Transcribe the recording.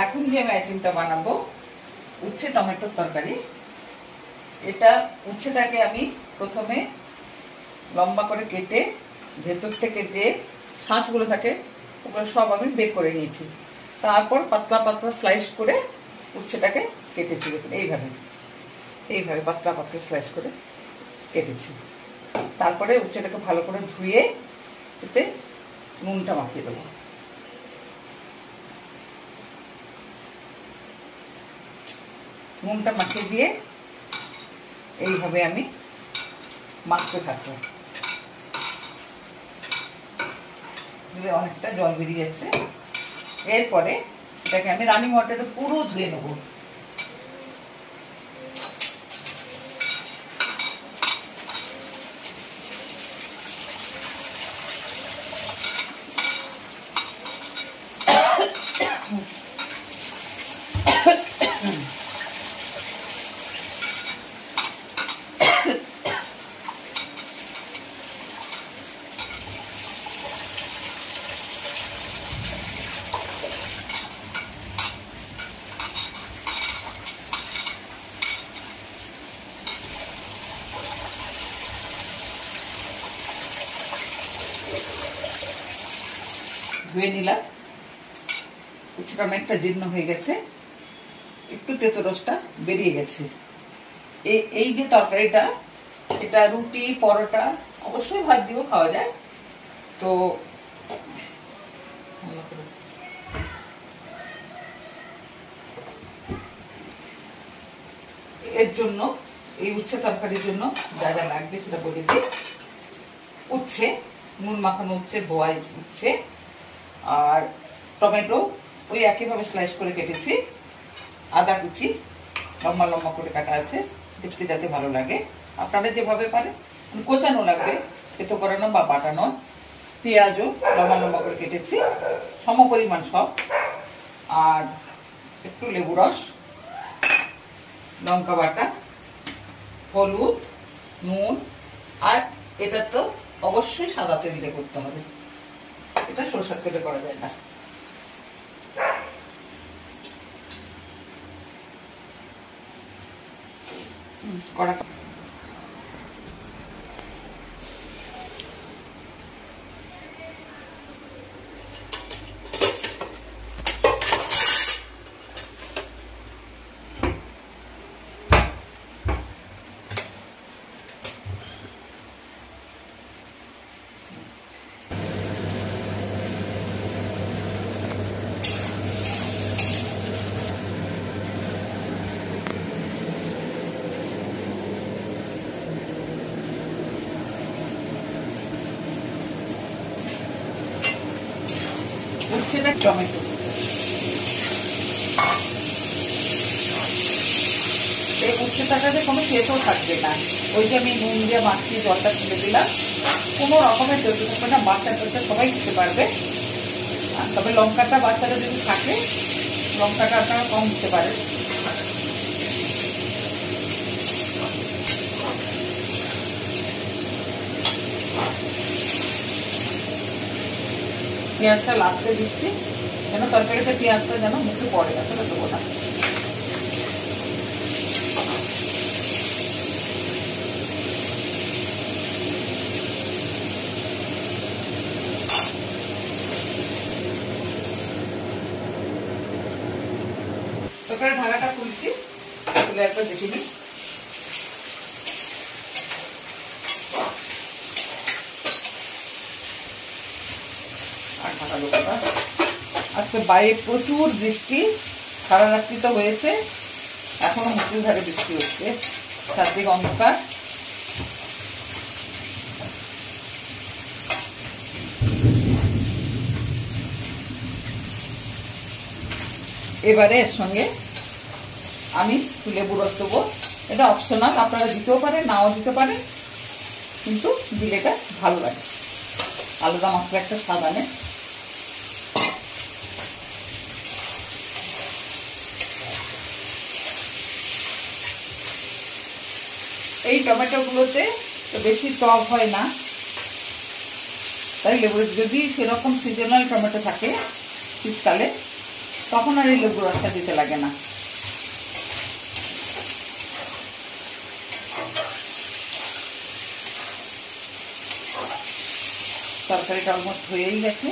এখন যে আমি আইটেমটা বানাবো উচ্ছে টমেটোর তরকারি। এটা উচ্ছেটাকে আমি প্রথমে লম্বা করে কেটে ভেতর থেকে যে শাঁসগুলো থাকে ওগুলো সব আমি বের করে নিয়েছি। তারপর পাতলা পাতলা স্লাইস করে উচ্ছেটাকে কেটেছি। এইভাবে এইভাবে পাতলা পাতলা স্লাইস করে কেটেছি। তারপরে উচ্ছেটাকে ভালো করে ধুয়ে এতে নুনটা মাখিয়ে দেবো। নুনটা মাখিয়ে দিয়ে এইভাবে আমি মাখতে থাকবো। দিলে অনেকটা জল বেরিয়ে যাচ্ছে। এরপরে এটাকে আমি রানিং ওয়াটারে পুরো ধুয়ে নেবো। ধুয়ে নিলাম। উচ্ছেটা অনেকটা জীর্ণ হয়ে গেছে, একটু তেতো রসটা বেরিয়ে গেছে। এই যে তরকারিটা, এটা রুটি পরোটা অবশ্যই ভাত দিয়েও খাওয়া যায়। তো এর জন্য এই উচ্ছে তরকারির জন্য যা যা লাগবে সেটা বলে দিই। উচ্ছে, নুন মাখানো উচ্ছে, ধোয়াই উচ্ছে, আর টমেটো ওই একইভাবে স্লাইস করে কেটেছি। আদা কুচি লম্বা লম্বা করে কাটা আছে, দেখতে যাতে ভালো লাগে। আপনাদের যেভাবে পারে, কোচানো লাগবে, তেতো করানো বা বাটানো। পেঁয়াজও লম্বা লম্বা করে কেটেছি, সম পরিমাণ সব। আর একটু লেবু রস, লঙ্কা বাটা, হলুদ, নুন, আর এটা তো অবশ্যই সাদা তেল দিয়ে করতে হবে, এটা সরষের তেলে করা যায় না। কড়াটা উচ্ছে না টমেটো, এই উচ্ছেটাতে কোনো তেতো থাকবে না। ওই যে আমি নুন দিয়ে মাখিয়ে জলটা তুলে দিলাম, কোনো রকমের তেতো থাকবে না। বাচ্চা টাচ্চা সবাই খেতে পারবে। তবে লঙ্কাটা বাচ্চারা যদি থাকে, লঙ্কাটা আপনারা কম দিতে পারেন। পেঁয়াজটা লাস্টে দিচ্ছি, যেন তরকারিতে পেঁয়াজটা যেন মুখে পড়ে, আসলে দেবো না। তরকারি ঢাকাটা খুলছি, খুলে একবার দেখে নিই। আর ঢাকা লোকটা আজকে বাইরে প্রচুর বৃষ্টি, সারা রাত্রি তো হয়েছে, এখনো মুষলধারে বৃষ্টি হচ্ছে, চারদিকে অন্ধকার। এবারে এর সঙ্গে আমি লেবু রস দেবো। এটা অপশনাল, আপনারা দিতেও পারেন, নাও দিতে পারেন, কিন্তু দিলে এটা ভালো লাগে, আলাদা মাত্র একটা স্বাদ আনে। এই টমেটোগুলোতে বেশি টক হয় না, তাই লেবু যদি সেরকম সিজনাল টমেটো থাকে শীতকালে, তখন আর এই লেবুর রসটা দিতে লাগে না। তরকারিটা অলমোস্ট হয়েই গেছে।